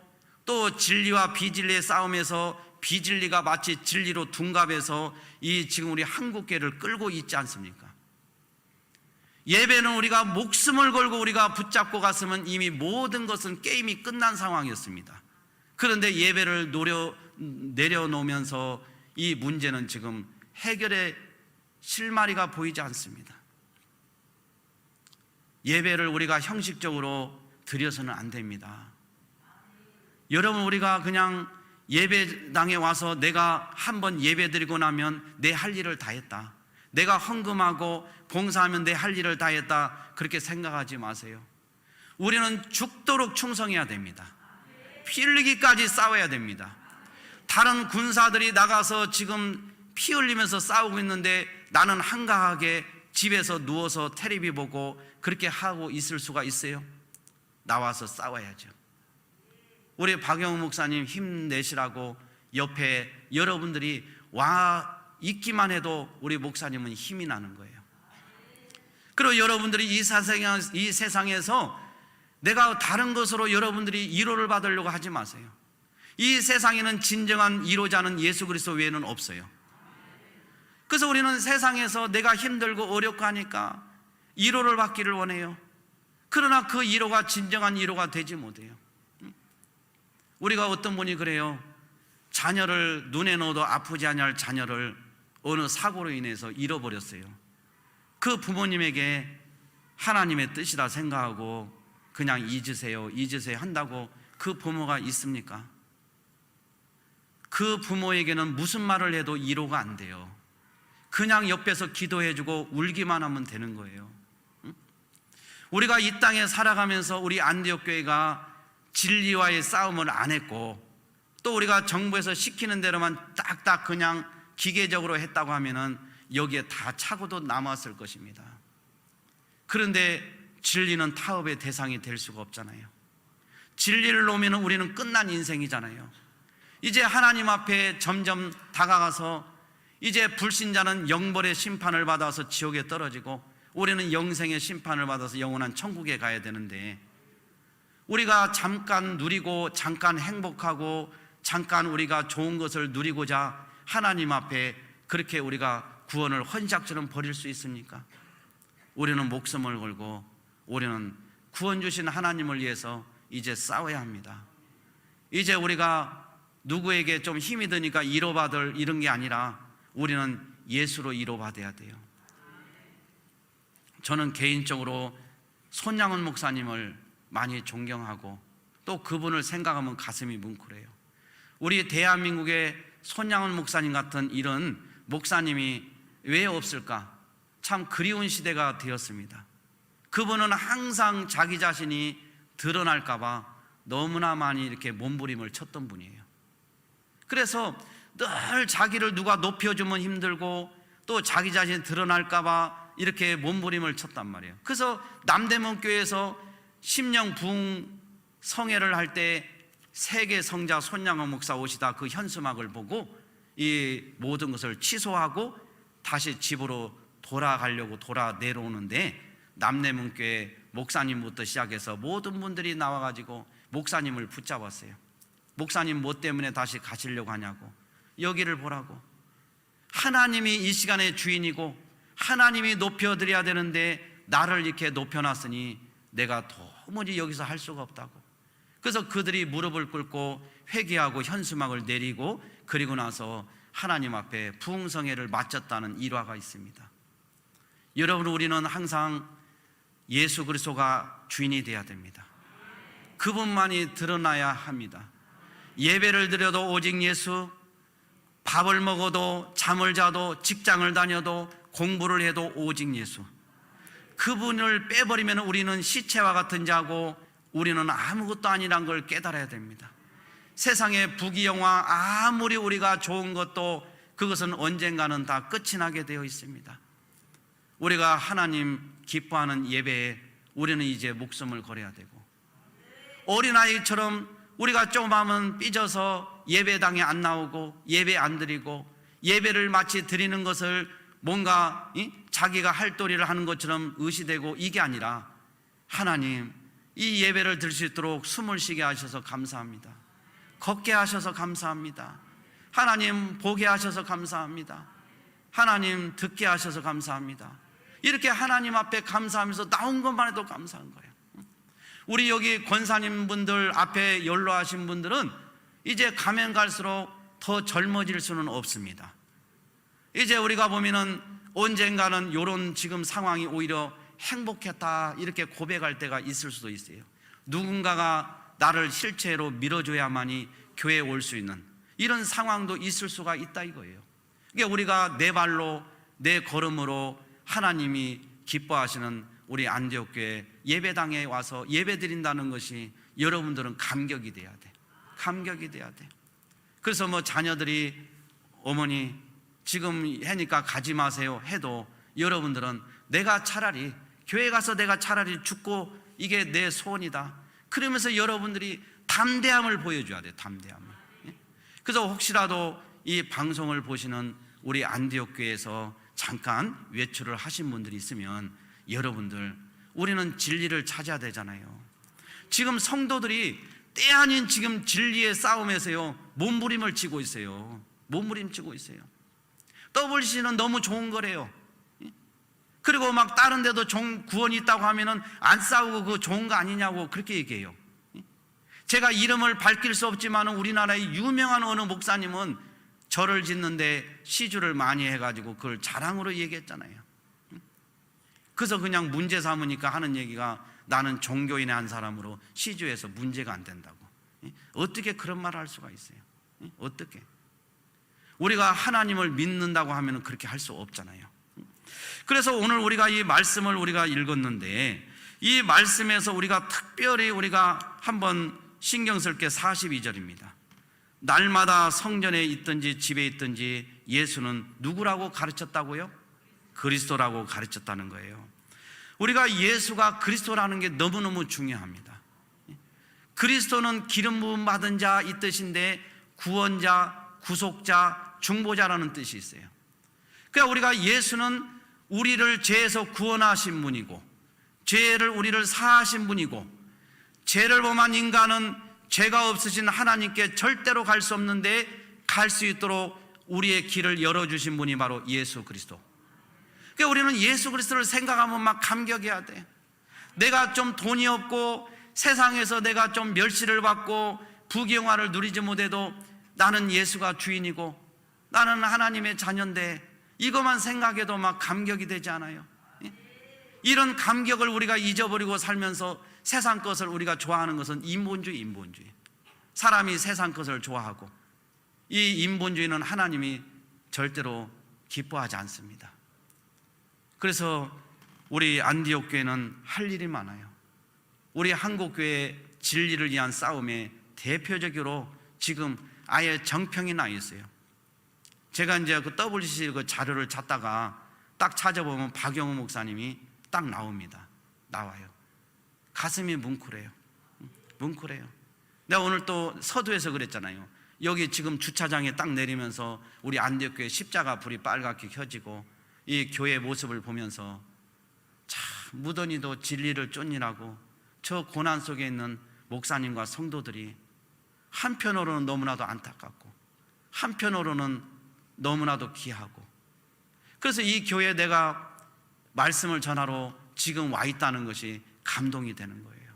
또 진리와 비진리의 싸움에서 비진리가 마치 진리로 둔갑해서 이 지금 우리 한국계를 끌고 있지 않습니까? 예배는 우리가 목숨을 걸고 우리가 붙잡고 갔으면 이미 모든 것은 게임이 끝난 상황이었습니다. 그런데 예배를 내려놓으면서 이 문제는 지금 해결의 실마리가 보이지 않습니다. 예배를 우리가 형식적으로 드려서는 안 됩니다. 여러분, 우리가 그냥 예배당에 와서 내가 한번 예배 드리고 나면 내 할 일을 다 했다, 내가 헌금하고 봉사하면 내 할 일을 다 했다, 그렇게 생각하지 마세요. 우리는 죽도록 충성해야 됩니다. 피 흘리기까지 싸워야 됩니다. 다른 군사들이 나가서 지금 피 흘리면서 싸우고 있는데 나는 한가하게 집에서 누워서 텔레비 보고 그렇게 하고 있을 수가 있어요? 나와서 싸워야죠. 우리 박영우 목사님 힘내시라고 옆에 여러분들이 와 있기만 해도 우리 목사님은 힘이 나는 거예요. 그리고 여러분들이 이 세상에서 내가 다른 것으로 여러분들이 위로를 받으려고 하지 마세요. 이 세상에는 진정한 위로자는 예수 그리스도 외에는 없어요. 그래서 우리는 세상에서 내가 힘들고 어렵고 하니까 위로를 받기를 원해요. 그러나 그 위로가 진정한 위로가 되지 못해요. 우리가 어떤 분이 그래요. 자녀를 눈에 넣어도 아프지 않을 자녀를 어느 사고로 인해서 잃어버렸어요. 그 부모님에게 하나님의 뜻이다 생각하고 그냥 잊으세요 한다고 그 부모가 있습니까? 그 부모에게는 무슨 말을 해도 위로가 안 돼요. 그냥 옆에서 기도해주고 울기만 하면 되는 거예요. 우리가 이 땅에 살아가면서 우리 안디옥 교회가 진리와의 싸움을 안 했고 또 우리가 정부에서 시키는 대로만 딱딱 그냥 기계적으로 했다고 하면은 여기에 다 차고도 남았을 것입니다. 그런데 진리는 타협의 대상이 될 수가 없잖아요. 진리를 놓으면 우리는 끝난 인생이잖아요. 이제 하나님 앞에 점점 다가가서 이제 불신자는 영벌의 심판을 받아서 지옥에 떨어지고 우리는 영생의 심판을 받아서 영원한 천국에 가야 되는데 우리가 잠깐 누리고 잠깐 행복하고 잠깐 우리가 좋은 것을 누리고자 하나님 앞에 그렇게 우리가 구원을 헌작처럼 버릴 수 있습니까? 우리는 목숨을 걸고 우리는 구원 주신 하나님을 위해서 이제 싸워야 합니다. 이제 우리가 누구에게 좀 힘이 드니까 위로받을 이런 게 아니라 우리는 예수로 위로받아야 돼요. 저는 개인적으로 손양원 목사님을 많이 존경하고 또 그분을 생각하면 가슴이 뭉클해요. 우리 대한민국에 손양원 목사님 같은 이런 목사님이 왜 없을까? 참 그리운 시대가 되었습니다. 그분은 항상 자기 자신이 드러날까 봐 너무나 많이 이렇게 몸부림을 쳤던 분이에요. 그래서 늘 자기를 누가 높여주면 힘들고 또 자기 자신이 드러날까 봐 이렇게 몸부림을 쳤단 말이에요. 그래서 남대문 교회에서 심령 부흥 성회를 할 때 세계 성자 손양호 목사 오시다 그 현수막을 보고 이 모든 것을 취소하고 다시 집으로 돌아가려고 내려오는데 남대문교회 목사님부터 시작해서 모든 분들이 나와가지고 목사님을 붙잡았어요. 목사님 뭐 때문에 다시 가시려고 하냐고, 여기를 보라고. 하나님이 이 시간의 주인이고 하나님이 높여드려야 되는데 나를 이렇게 높여놨으니 내가 도무지 여기서 할 수가 없다고. 그래서 그들이 무릎을 꿇고 회개하고 현수막을 내리고 그리고 나서 하나님 앞에 부흥성회를 마쳤다는 일화가 있습니다. 여러분, 우리는 항상 예수 그리스도가 주인이 되어야 됩니다. 그분만이 드러나야 합니다. 예배를 드려도 오직 예수, 밥을 먹어도 잠을 자도 직장을 다녀도 공부를 해도 오직 예수. 그분을 빼버리면 우리는 시체와 같은 자고 우리는 아무것도 아니란 걸 깨달아야 됩니다. 세상의 부귀영화 아무리 우리가 좋은 것도 그것은 언젠가는 다 끝이 나게 되어 있습니다. 우리가 하나님 기뻐하는 예배에 우리는 이제 목숨을 걸어야 되고, 어린아이처럼 우리가 좀 하면 삐져서 예배당에 안 나오고 예배 안 드리고 예배를 마치 드리는 것을 뭔가 자기가 할 도리를 하는 것처럼 의시되고, 이게 아니라 하나님 이 예배를 드릴 수 있도록 숨을 쉬게 하셔서 감사합니다. 걷게 하셔서 감사합니다. 하나님 보게 하셔서 감사합니다. 하나님 듣게 하셔서 감사합니다. 이렇게 하나님 앞에 감사하면서 나온 것만 해도 감사한 거예요. 우리 여기 권사님 분들 앞에 연로하신 분들은 이제 가면 갈수록 더 젊어질 수는 없습니다. 이제 우리가 보면은 언젠가는 이런 지금 상황이 오히려 행복했다 이렇게 고백할 때가 있을 수도 있어요. 누군가가 나를 실체로 밀어줘야만이 교회에 올 수 있는 이런 상황도 있을 수가 있다 이거예요. 그러니까 우리가 내 발로 내 걸음으로 하나님이 기뻐하시는 우리 안디옥교회 예배당에 와서 예배 드린다는 것이 여러분들은 감격이 돼야 돼. 감격이 돼야 돼. 그래서 뭐 자녀들이 어머니 지금 해니까 가지 마세요 해도 여러분들은 내가 차라리 교회 가서 내가 차라리 죽고 이게 내 소원이다. 그러면서 여러분들이 담대함을 보여줘야 돼. 담대함을. 그래서 혹시라도 이 방송을 보시는 우리 안디옥교회에서 잠깐 외출을 하신 분들이 있으면 여러분들, 우리는 진리를 찾아야 되잖아요. 지금 성도들이 때 아닌 지금 진리의 싸움에서요 몸부림을 치고 있어요. 몸부림치고 있어요. WC는 너무 좋은 거래요. 그리고 막 다른 데도 구원이 있다고 하면은 안 싸우고 그거 좋은 거 아니냐고 그렇게 얘기해요. 제가 이름을 밝힐 수 없지만 우리나라의 유명한 어느 목사님은 절을 짓는데 시주를 많이 해가지고 그걸 자랑으로 얘기했잖아요. 그래서 그냥 문제 삼으니까 하는 얘기가 나는 종교인의 한 사람으로 시주해서 문제가 안 된다고. 어떻게 그런 말을 할 수가 있어요? 어떻게? 우리가 하나님을 믿는다고 하면 그렇게 할 수 없잖아요. 그래서 오늘 우리가 이 말씀을 우리가 읽었는데 이 말씀에서 우리가 특별히 우리가 한번 신경 쓸 게 42절입니다. 날마다 성전에 있든지 집에 있든지 예수는 누구라고 가르쳤다고요? 그리스도라고 가르쳤다는 거예요. 우리가 예수가 그리스도라는 게 너무너무 중요합니다. 그리스도는 기름 부음 받은 자 이 뜻인데 구원자, 구속자, 중보자라는 뜻이 있어요. 그러니까 우리가 예수는 우리를 죄에서 구원하신 분이고 죄를 우리를 사하신 분이고 죄를 범한 인간은 죄가 없으신 하나님께 절대로 갈 수 없는데 갈 수 있도록 우리의 길을 열어주신 분이 바로 예수 그리스도. 그러니까 우리는 예수 그리스도를 생각하면 막 감격해야 돼. 내가 좀 돈이 없고 세상에서 내가 좀 멸시를 받고 부귀영화를 누리지 못해도 나는 예수가 주인이고 나는 하나님의 자녀인데 이것만 생각해도 막 감격이 되지 않아요? 이런 감격을 우리가 잊어버리고 살면서 세상 것을 우리가 좋아하는 것은 인본주의. 사람이 세상 것을 좋아하고 이 인본주의는 하나님이 절대로 기뻐하지 않습니다. 그래서 우리 안디옥 교회는 할 일이 많아요. 우리 한국 교회의 진리를 위한 싸움에 대표적으로 지금 아예 정평이 나 있어요. 제가 이제 그 WC 그 자료를 찾다가 딱 찾아보면 박영우 목사님이 딱 나옵니다. 나와요. 가슴이 뭉클해요. 내가 오늘 또 서두에서 그랬잖아요. 여기 지금 주차장에 딱 내리면서 우리 안디옥교회 십자가 불이 빨갛게 켜지고 이 교회 모습을 보면서 참 무던히도 진리를 쫓느라고 저 고난 속에 있는 목사님과 성도들이 한편으로는 너무나도 안타깝고 한편으로는 너무나도 귀하고, 그래서 이 교회에 내가 말씀을 전하러 지금 와 있다는 것이 감동이 되는 거예요.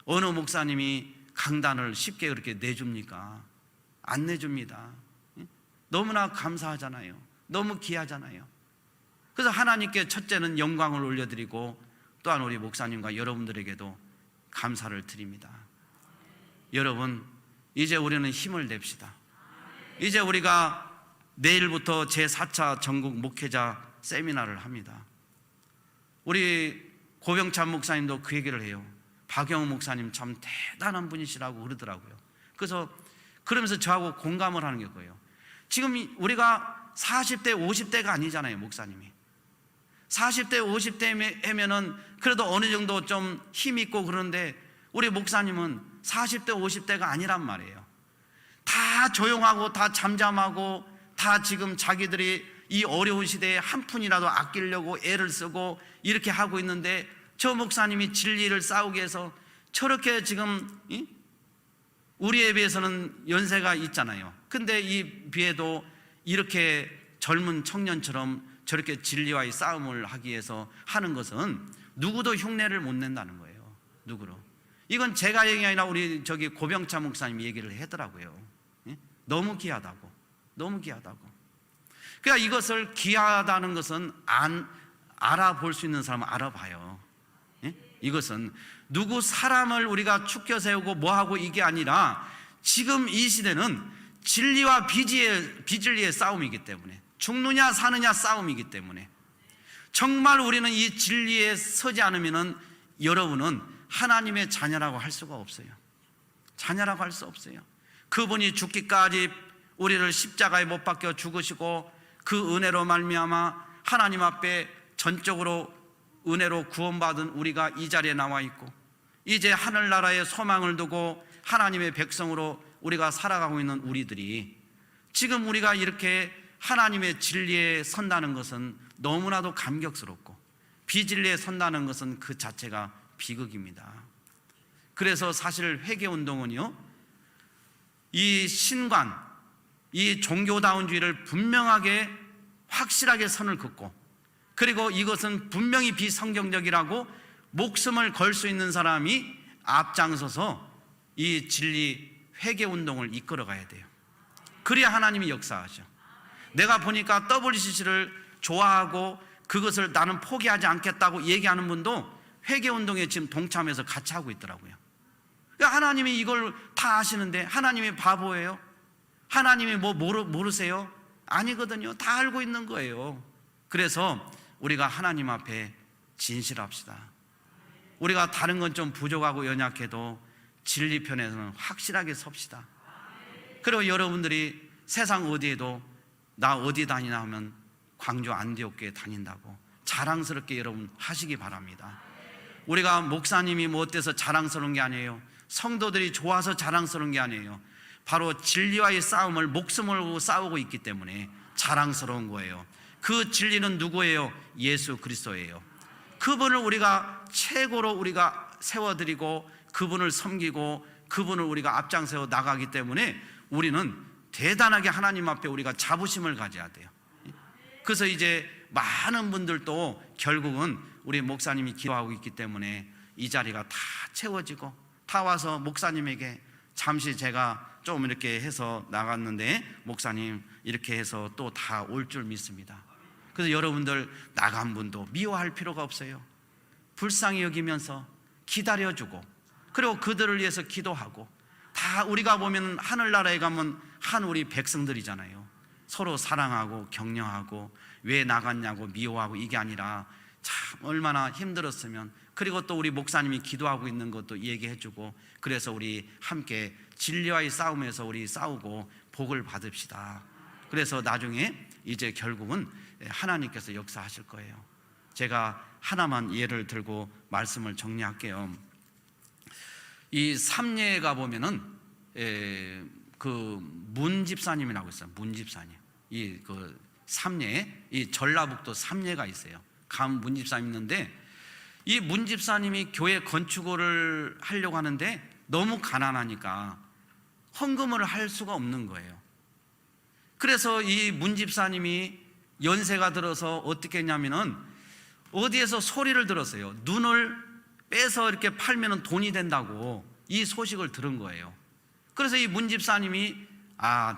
어느 목사님이 강단을 쉽게 그렇게 내줍니까? 안 내줍니다. 너무나 감사하잖아요. 너무 귀하잖아요. 그래서 하나님께 첫째는 영광을 올려드리고 또한 우리 목사님과 여러분들에게도 감사를 드립니다. 여러분, 이제 우리는 힘을 냅시다. 이제 우리가 내일부터 제4차 전국 목회자 세미나를 합니다. 우리 고병찬 목사님도 그 얘기를 해요. 박영우 목사님 참 대단한 분이시라고 그러더라고요. 그래서 그러면서 저하고 공감을 하는 게 그거예요. 지금 우리가 40대 50대가 아니잖아요. 목사님이 40대 50대면은 그래도 어느 정도 좀 힘 있고 그런데 우리 목사님은 40대 50대가 아니란 말이에요. 다 조용하고 다 잠잠하고 다 지금 자기들이 이 어려운 시대에 한 푼이라도 아끼려고 애를 쓰고 이렇게 하고 있는데, 저 목사님이 진리를 싸우기 위해서 저렇게 지금 우리에 비해서는 연세가 있잖아요. 근데 이 비에도 이렇게 젊은 청년처럼 저렇게 진리와의 싸움을 하기 위해서 하는 것은 누구도 흉내를 못 낸다는 거예요. 누구로. 이건 제가 얘기 아니라 우리 저기 고병찬 목사님이 얘기를 하더라고요. 너무 귀하다고. 너무 귀하다고. 그러니까 이것을 귀하다는 것은 알아볼 수 있는 사람은 알아봐요. 이것은 누구 사람을 우리가 축켜 세우고 뭐하고 이게 아니라 지금 이 시대는 진리와 비진리의 싸움이기 때문에, 죽느냐 사느냐 싸움이기 때문에 정말 우리는 이 진리에 서지 않으면은 여러분은 하나님의 자녀라고 할 수가 없어요. 자녀라고 할 수 없어요. 그분이 죽기까지 우리를 십자가에 못 박혀 죽으시고 그 은혜로 말미암아 하나님 앞에 전적으로 은혜로 구원받은 우리가 이 자리에 나와 있고, 이제 하늘나라의 소망을 두고 하나님의 백성으로 우리가 살아가고 있는 우리들이 지금 우리가 이렇게 하나님의 진리에 선다는 것은 너무나도 감격스럽고, 비진리에 선다는 것은 그 자체가 비극입니다. 그래서 사실 회개운동은요, 이 신관, 이 종교다운주의를 분명하게 확실하게 선을 긋고, 그리고 이것은 분명히 비성경적이라고 목숨을 걸 수 있는 사람이 앞장서서 이 진리 회개운동을 이끌어 가야 돼요. 그래야 하나님이 역사하죠. 내가 보니까 WCC를 좋아하고 그것을 나는 포기하지 않겠다고 얘기하는 분도 회개운동에 지금 동참해서 같이 하고 있더라고요. 하나님이 이걸 다 아시는데 하나님이 바보예요? 하나님이 뭐 모르세요? 아니거든요. 다 알고 있는 거예요. 그래서 우리가 하나님 앞에 진실합시다. 우리가 다른 건 좀 부족하고 연약해도 진리 편에서는 확실하게 섭시다. 그리고 여러분들이 세상 어디에도 나 어디 다니나 하면 광주 안디옥교회 다닌다고 자랑스럽게 여러분 하시기 바랍니다. 우리가 목사님이 뭐 어때서 자랑스러운 게 아니에요. 성도들이 좋아서 자랑스러운 게 아니에요. 바로 진리와의 싸움을 목숨을 걸고 싸우고 있기 때문에 자랑스러운 거예요. 그 진리는 누구예요? 예수 그리스도예요. 그분을 우리가 최고로 우리가 세워드리고 그분을 섬기고 그분을 우리가 앞장세워 나가기 때문에 우리는 대단하게 하나님 앞에 우리가 자부심을 가져야 돼요. 그래서 이제 많은 분들도 결국은 우리 목사님이 기도하고 있기 때문에 이 자리가 다 채워지고 다 와서 목사님에게 잠시 제가 좀 이렇게 해서 나갔는데 목사님 이렇게 해서 또 다 올 줄 믿습니다. 그래서 여러분들 나간 분도 미워할 필요가 없어요. 불쌍히 여기면서 기다려주고 그리고 그들을 위해서 기도하고, 다 우리가 보면 하늘나라에 가면 한 우리 백성들이잖아요. 서로 사랑하고 격려하고 왜 나갔냐고 미워하고 이게 아니라 참 얼마나 힘들었으면, 그리고 또 우리 목사님이 기도하고 있는 것도 얘기해주고, 그래서 우리 함께 진리와의 싸움에서 우리 싸우고 복을 받읍시다. 그래서 나중에 이제 결국은 하나님께서 역사하실 거예요. 제가 하나만 예를 들고 말씀을 정리할게요. 이 삼례에 가 보면은 그 문 집사님이라고 있어요. 문 집사님. 이 그 삼례에 이 전라북도 삼례가 있어요. 감 문 집사님 있는데 이 문 집사님이 교회 건축을 하려고 하는데 너무 가난하니까 헌금을 할 수가 없는 거예요. 그래서 이 문 집사님이 연세가 들어서 어떻게 했냐면은 어디에서 소리를 들었어요. 눈을 빼서 이렇게 팔면은 돈이 된다고 이 소식을 들은 거예요. 그래서 이 문 집사님이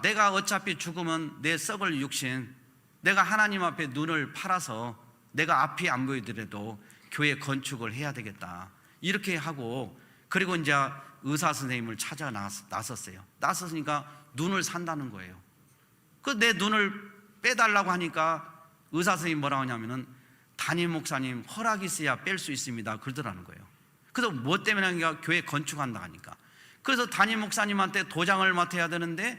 내가 어차피 죽으면 내 썩을 육신, 내가 하나님 앞에 눈을 팔아서 내가 앞이 안 보이더라도 교회 건축을 해야 되겠다. 이렇게 하고 그리고 이제 의사 선생님을 찾아 나섰어요. 나섰으니까 눈을 산다는 거예요. 그 내 눈을 빼달라고 하니까 의사 선생님이 뭐라고 하냐면은 담임 목사님 허락이 있어야 뺄 수 있습니다. 그러더라는 거예요. 그래서 뭐 때문에 하니까 교회 건축한다 하니까. 그래서 담임 목사님한테 도장을 맡아야 되는데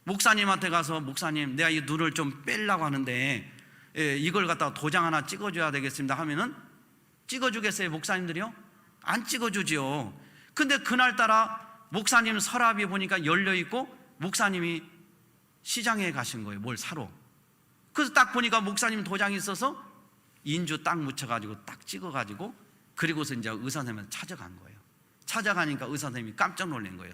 목사님한테 가서 목사님 내가 이 눈을 좀 빼려고 하는데 이걸 갖다가 도장 하나 찍어줘야 되겠습니다 하면은 찍어주겠어요 목사님들이요? 안 찍어주지요. 근데 그날따라 목사님 서랍이 보니까 열려있고 목사님이 시장에 가신 거예요. 뭘 사러. 그래서 딱 보니까 목사님 도장이 있어서 인주 딱 묻혀가지고 딱 찍어가지고 그리고서 이제 의사 선생님을 찾아간 거예요. 찾아가니까 의사 선생님이 깜짝 놀란 거예요.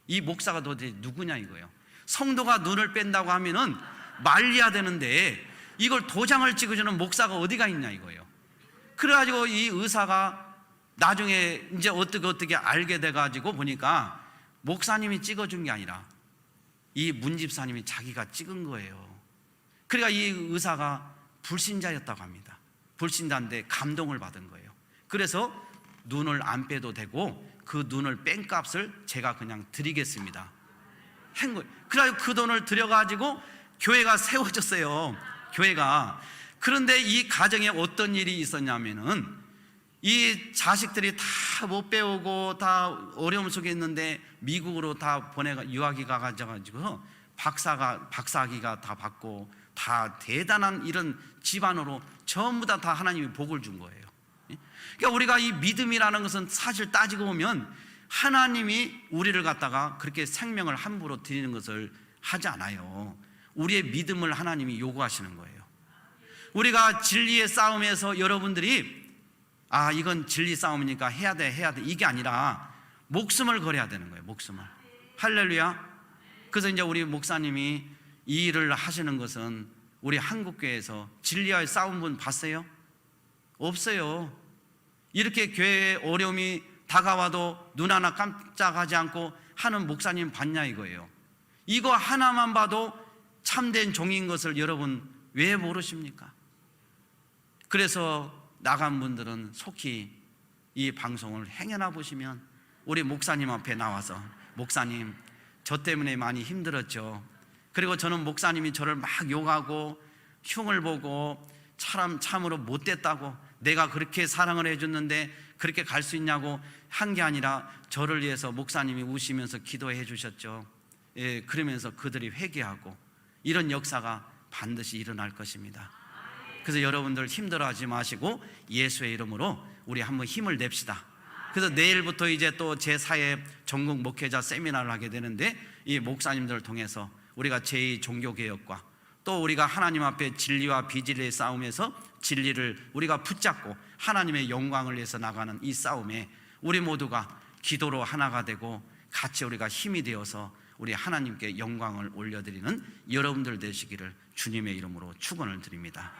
이 목사가 도대체 누구냐 이거예요. 성도가 눈을 뺀다고 하면은 말려야 되는데 이걸 도장을 찍어주는 목사가 어디가 있냐 이거예요. 그래가지고 이 의사가 나중에 이제 어떻게 알게 돼가지고 보니까 목사님이 찍어준 게 아니라 이 문 집사님이 자기가 찍은 거예요. 그러니까 이 의사가 불신자였다고 합니다. 불신자인데 감동을 받은 거예요. 그래서 눈을 안 빼도 되고 그 눈을 뺀 값을 제가 그냥 드리겠습니다 한 거예요. 그래서 그 돈을 들여가지고 교회가 세워졌어요. 교회가. 그런데 이 가정에 어떤 일이 있었냐면은 이 자식들이 다 못 배우고 다 어려움 속에 있는데 미국으로 다 유학이 가가지고 박사학위가 다 받고 다 대단한 이런 집안으로 전부 다 하나님이 복을 준 거예요. 그러니까 우리가 이 믿음이라는 것은 사실 따지고 보면 하나님이 우리를 갖다가 그렇게 생명을 함부로 드리는 것을 하지 않아요. 우리의 믿음을 하나님이 요구하시는 거예요. 우리가 진리의 싸움에서 여러분들이 이건 진리 싸움이니까 해야 돼 이게 아니라 목숨을 걸어야 되는 거예요. 목숨을. 할렐루야. 그래서 이제 우리 목사님이 이 일을 하시는 것은 우리 한국교회에서 진리와의 싸움 분 봤어요? 없어요. 이렇게 교회에 어려움이 다가와도 눈 하나 깜짝하지 않고 하는 목사님 봤냐 이거예요. 이거 하나만 봐도 참된 종인 것을 여러분 왜 모르십니까? 그래서 나간 분들은 속히 이 방송을 행여나 보시면 우리 목사님 앞에 나와서 목사님 저 때문에 많이 힘들었죠. 그리고 저는 목사님이 저를 막 욕하고 흉을 보고 참으로 못됐다고 내가 그렇게 사랑을 해줬는데 그렇게 갈 수 있냐고 한 게 아니라 저를 위해서 목사님이 우시면서 기도해 주셨죠. 그러면서 그들이 회개하고 이런 역사가 반드시 일어날 것입니다. 그래서 여러분들 힘들어하지 마시고 예수의 이름으로 우리 한번 힘을 냅시다. 그래서 내일부터 이제 또 제4회 전국 목회자 세미나를 하게 되는데 이 목사님들을 통해서 우리가 제2 종교개혁과 또 우리가 하나님 앞에 진리와 비진리의 싸움에서 진리를 우리가 붙잡고 하나님의 영광을 위해서 나가는 이 싸움에 우리 모두가 기도로 하나가 되고 같이 우리가 힘이 되어서 우리 하나님께 영광을 올려드리는 여러분들 되시기를 주님의 이름으로 축원을 드립니다.